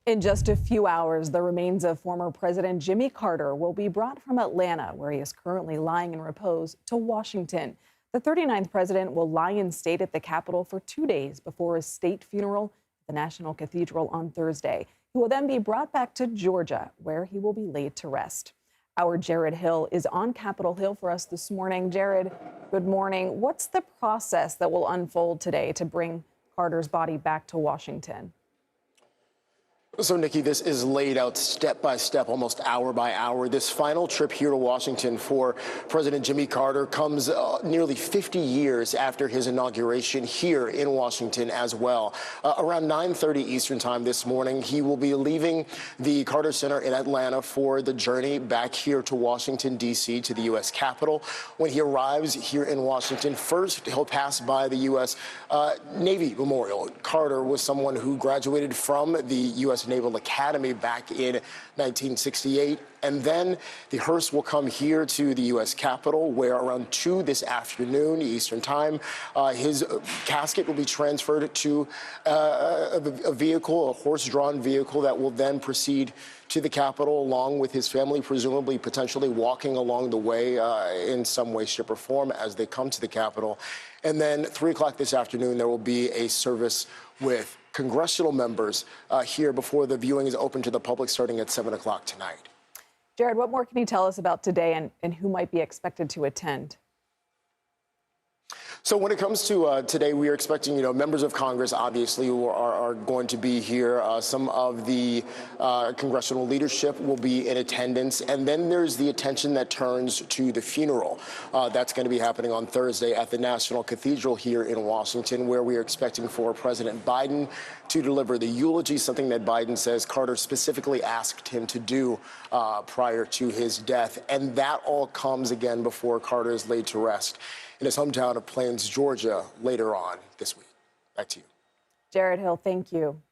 In just a few hours, the remains of former President Jimmy Carter will be brought from Atlanta, where he is currently lying in repose, to Washington. The 39th president will lie in state at the Capitol for 2 days before a state funeral at the National Cathedral on Thursday. He will then be brought back to Georgia, where he will be laid to rest. Our Jarred Hill is on Capitol Hill for us this morning. Jarred, good morning. What's the process that will unfold today to bring Carter's body back to Washington? So, Nikki, this is laid out step by step, almost hour by hour. This final trip here to Washington for President Jimmy Carter comes nearly 50 years after his inauguration here in Washington as well. Around 9:30 Eastern time this morning, he will be leaving the Carter Center in Atlanta for the journey back here to Washington, D.C., to the U.S. Capitol. When he arrives here in Washington, first he'll pass by the U.S. Navy Memorial. Carter was someone who graduated from the U.S. Naval Academy back in 1968. And then the hearse will come here to the U.S. Capitol, where around 2 this afternoon, Eastern time, his casket will be transferred to a vehicle, a horse-drawn vehicle that will then proceed to the Capitol, along with his family, presumably potentially walking along the way in some way, shape, or form as they come to the Capitol. And then 3 o'clock this afternoon, there will be a service with congressional members here before the viewing is open to the public starting at 7 o'clock tonight. Jarred, what more can you tell us about today and who might be expected to attend? So when it comes to today, we are expecting, members of Congress, obviously, who are going to be here. Some of the congressional leadership will be in attendance. And then there's the attention that turns to the funeral. That's going to be happening on Thursday at the National Cathedral here in Washington, where we are expecting for President Biden to deliver the eulogy, something that Biden says Carter specifically asked him to do prior to his death. And that all comes again before Carter is laid to rest in his hometown of Plains, Georgia, later on this week. Back to you. Jarred Hill, thank you.